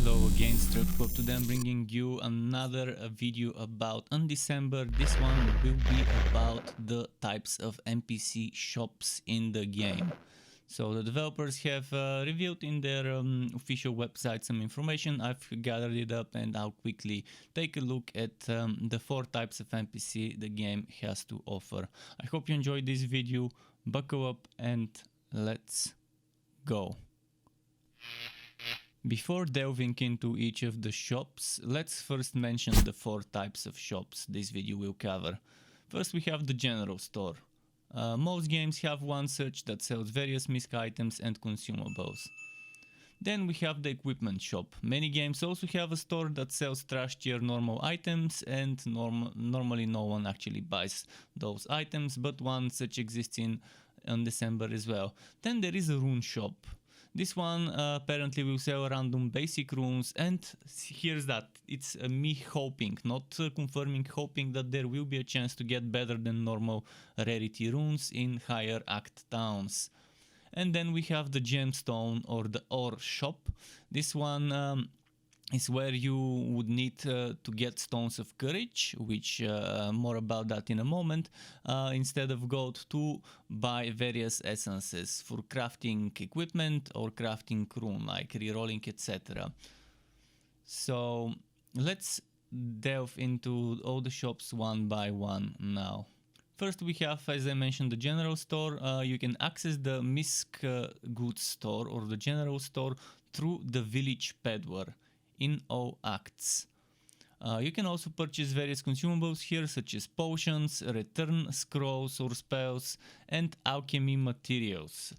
Hello again, Struck. Today I'm bringing you another video about Undecember. This one will be about the types of NPC shops in the game. So the developers have revealed in their official website some information. I've gathered it up and I'll quickly take a look at the 4 types of NPC the game has to offer. I hope you enjoyed this video. Buckle up and let's go. Before delving into each of the shops, let's first mention the 4 types of shops this video will cover. First we have the general store. Most games have one such that sells various misc items and consumables. Then we have the equipment shop. Many games also have a store that sells trash tier normal items, and normally no one actually buys those items, but one such exists in December as well. Then there is a Rune Shop. This one apparently will sell random basic runes, and here's that. It's me hoping, not confirming, hoping that there will be a chance to get better than normal rarity runes in higher act towns. And then we have the Gemstone or the ore shop. This one is where you would need to get stones of courage, which more about that in a moment, instead of gold, to buy various essences for crafting equipment or crafting rune like rerolling, etc. So let's delve into all the shops one by one now. First we have, as I mentioned, the general store. You can access the misc goods store or the general store through the village peddler in all acts. You can also purchase various consumables here, such as potions, return scrolls or spells, and alchemy materials.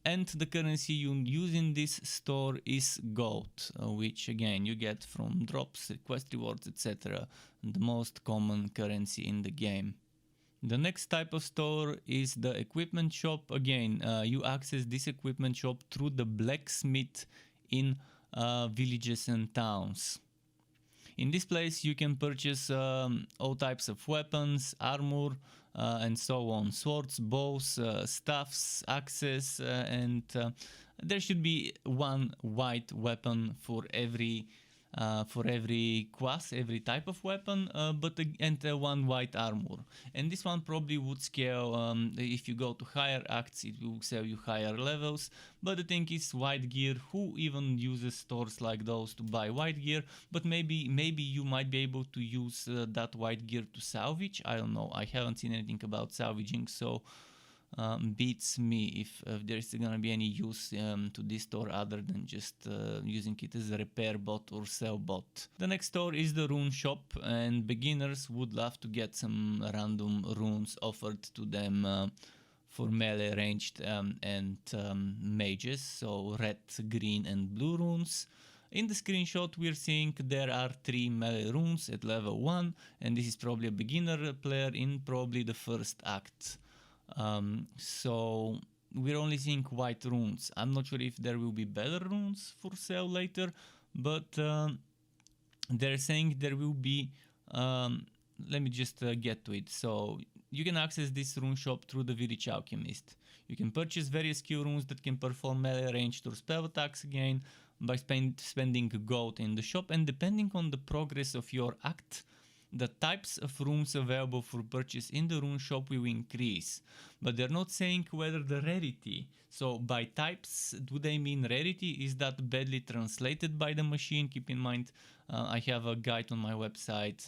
And the currency you use in this store is gold, which again you get from drops, quest rewards, etc. The most common currency in the game. The next type of store is the equipment shop. Again, you access this equipment shop through the blacksmith in villages and towns. In this place you can purchase all types of weapons, armor, and so on. Swords, bows, staffs, axes, and there should be one white weapon for every class, every type of weapon, and one white armor. And this one probably would scale, if you go to higher acts it will sell you higher levels, but the thing is, white gear, who even uses stores like those to buy white gear? But maybe you might be able to use that white gear to salvage. I don't know, I haven't seen anything about salvaging, so beats me if there's gonna be any use to this store other than just using it as a repair bot or sell bot. The next store is the Rune Shop, and beginners would love to get some random runes offered to them for melee ranged and mages, so red, green and blue runes. In the screenshot we're seeing there are 3 melee runes at level 1, and this is probably a beginner player in probably the first act. So we're only seeing white runes. I'm not sure if there will be better runes for sale later, but they're saying there will be, let me just get to it. So you can access this rune shop through the village alchemist. You can purchase various skill runes that can perform melee ranged or spell attacks again by spending gold in the shop, and depending on the progress of your act, the types of runes available for purchase in the rune shop will increase, but they're not saying whether the rarity. So by types, do they mean rarity? Is that badly translated by the machine? Keep in mind, I have a guide on my website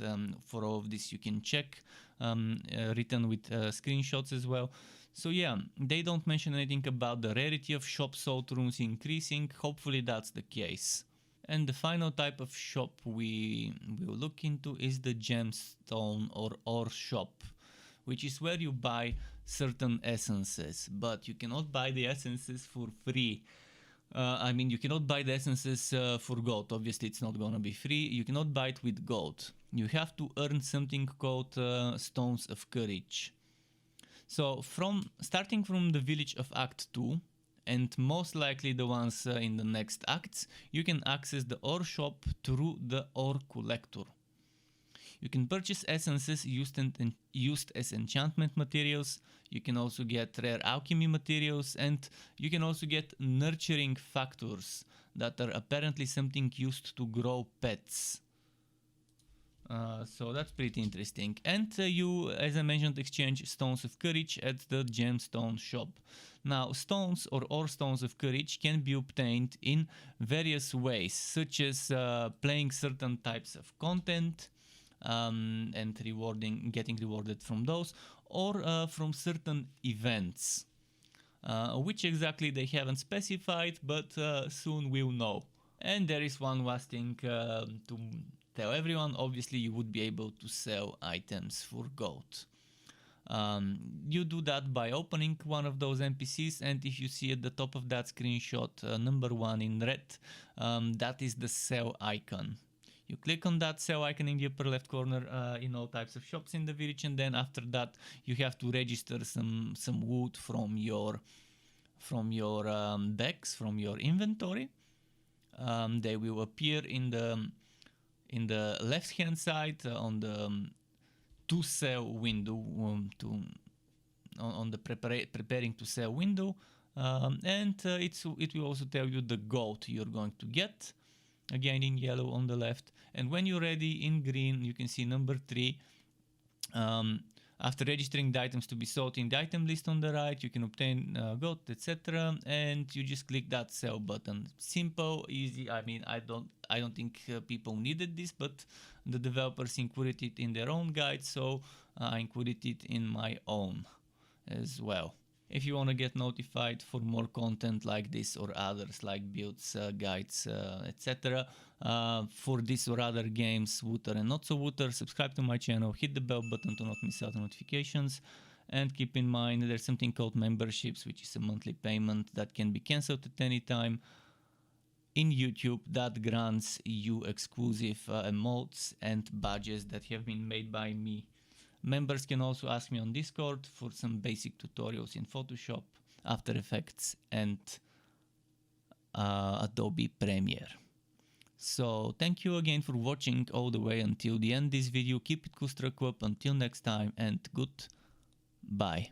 for all of this. You can check, written with screenshots as well. So yeah, they don't mention anything about the rarity of shop sold runes increasing. Hopefully that's the case. And the final type of shop we will look into is the Gemstone or ore shop, which is where you buy certain essences, but you cannot buy the essences for free. I mean, you cannot buy the essences for gold. Obviously it's not gonna be free. You cannot buy it with gold. You have to earn something called stones of courage. So starting from the village of Act 2, and most likely the ones in the next acts, you can access the ore shop through the ore collector. You can purchase essences used as enchantment materials. You can also get rare alchemy materials, and you can also get nurturing factors that are apparently something used to grow pets. So that's pretty interesting. And you, as I mentioned, exchange stones of courage at the Gemstone shop. Now, stones or ore stones of courage can be obtained in various ways, such as playing certain types of content and getting rewarded from those, or from certain events, which exactly they haven't specified, but soon we'll know. And there is one last thing to tell everyone. Obviously, you would be able to sell items for gold. You do that by opening one of those NPCs, and if you see at the top of that screenshot number 1 in red, that is the sell icon. You click on that sell icon in the upper left corner in all types of shops in the village, and then after that you have to register some wood from your decks, from your inventory. They will appear in the left hand side on the to sell window, on the preparing to sell window, and it will also tell you the gold you're going to get, again in yellow on the left. And when you're ready, in green you can see number 3. After registering the items to be sold in the item list on the right, you can obtain gold, etc. And you just click that sell button. Simple, easy. I mean, I don't think people needed this, but the developers included it in their own guide, so I included it in my own as well. If you want to get notified for more content like this or others, like builds, guides, etc. For this or other games, Wooter and not so Wooter, subscribe to my channel, hit the bell button to not miss out on notifications, and keep in mind there's something called memberships, which is a monthly payment that can be cancelled at any time in YouTube, that grants you exclusive emotes and badges that have been made by me. Members can also ask me on Discord for some basic tutorials in Photoshop, After Effects, and Adobe Premiere. So thank you again for watching all the way until the end of this video. Keep it cool, struck up. Until next time, and goodbye.